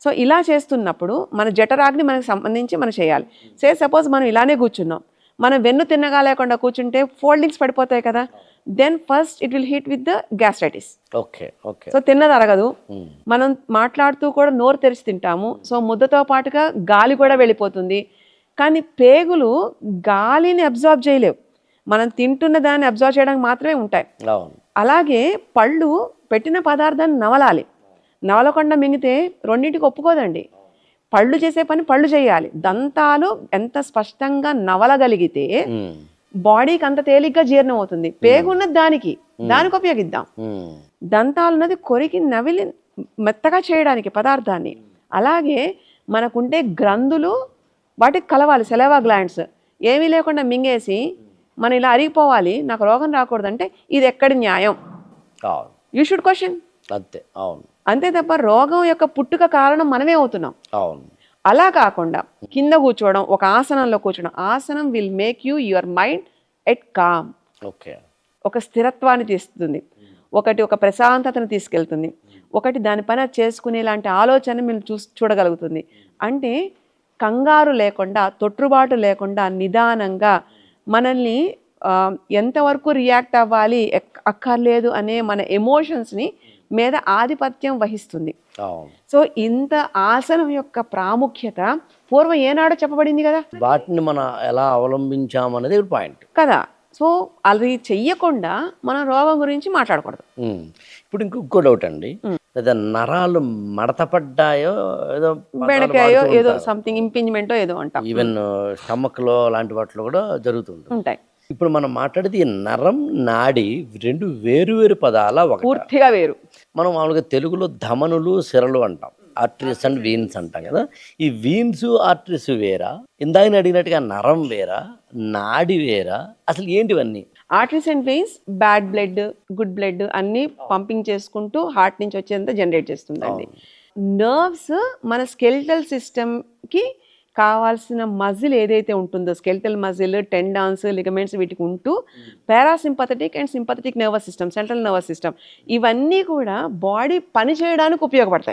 So ఇలా చేస్తున్నప్పుడు మన జఠరాగ్ని మనకు సంబంధించి మనం చేయాలి. సపోజ్ మనం ఇలానే కూర్చున్నాం, మనం వెన్ను తిన్నగా లేకుండా కూర్చుంటే ఫోల్డింగ్స్ పడిపోతాయి కదా, then first it will hit with the gastritis. So తిన్నది అరగదు, మనం మాట్లాడుతూ కూడా నోరు తెరిచి తింటాము, సో ముద్దతో పాటుగా గాలి కూడా వెళ్ళిపోతుంది. కానీ పేగులు గాలిని అబ్జార్బ్ చేయలేవు, మనం తింటున్న దాన్ని అబ్జర్వ్ చేయడానికి మాత్రమే ఉంటాయి. అలాగే పళ్ళు పెట్టిన పదార్థాన్ని నవలాలి, నవలకుండా మింగితే రెండింటికి ఒప్పుకోదండి. పళ్ళు చేసే పని పళ్ళు చేయాలి. దంతాలు ఎంత స్పష్టంగా నవలగలిగితే బాడీకి అంత తేలిగ్గా జీర్ణం అవుతుంది. పేగు ఉన్నది దానికి ఉపయోగిద్దాం. దంతాలు ఉన్నది కొరికి నవిలి మెత్తగా చేయడానికి పదార్థాన్ని. అలాగే మనకుంటే గ్రంథులు వాటికి కలవాలి, సెలవా గ్లాండ్స్. ఏమీ లేకుండా మింగేసి మనం ఇలా అరిగిపోవాలి, నాకు రోగం రాకూడదంటే ఇది ఎక్కడి న్యాయం? You should question. అంతే తప్ప రోగం యొక్క పుట్టుక కారణం మనమే అవుతున్నాం. అలా కాకుండా కింద కూర్చోవడం, ఒక ఆసనంలో కూర్చోవడం, ఆసనం will make your mind at calm. ఒక స్థిరత్వాన్ని తీస్తుంది, ఒక ప్రశాంతతను తీసుకెళ్తుంది, ఒకటి దాని పని చేసుకునేలాంటి ఆలోచన మీరు చూడగలుగుతుంది. అంటే కంగారు లేకుండా, తొట్టుబాటు లేకుండా నిదానంగా మనల్ని ఎంతవరకు రియాక్ట్ అవ్వాలి అక్కర్లేదు అనే మన ఎమోషన్స్ని మీద ఆధిపత్యం వహిస్తుంది. సో ఇంత ఆసనం యొక్క ప్రాముఖ్యత పూర్వం ఏనాడో చెప్పబడింది కదా, వాటిని మనం ఎలా అవలంబించామనేది పాయింట్ కదా. సో అది చెయ్యకుండా మనం రోగం గురించి మాట్లాడకూడదు. ఇప్పుడు ఇంకో డౌట్ అండి, లేదా నరాలు మడతపడ్డాయో ఏదో బెడకాయో ఏదో సంథింగ్ ఇంపింజ్మెంటో ఏదో అంటాం, ఈవెన్ స్టమక్ లో లాంటి వాటిలో కూడా జరుగుతుంటాయి. ఇప్పుడు మనం మాట్లాడేది నరం నాడి రెండు వేరు పదాల పూర్తిగా వేరు. మనం మామూలుగా తెలుగులో ధమనులు సిరలు అంటాం, ఆర్టరీస్ అండ్ వీన్స్ అంటాం కదా. ఈ వీన్స్ ఆర్టరీస్ వేరా, ఇందాక అడిగినట్టుగా నరం వేరా, నాడి వేరా, అసలు ఏంటివన్నీ? Arteries and veins bad blood, good blood అన్ని పంపింగ్ చేసుకుంటూ హార్ట్ నుంచి వచ్చేంత జనరేట్ చేస్తుందండి. నర్వ్స్ మన స్కెలిటల్ సిస్టమ్కి కావాల్సిన మజిల్ ఏదైతే ఉంటుందో, స్కెలిటల్ మజిల్, టెండాన్స్, లిగమెంట్స్ వీటికి ఉంటూ parasympathetic and sympathetic nervous system, central nervous system, ఇవన్నీ కూడా బాడీ పని చేయడానికి ఉపయోగపడతాయి.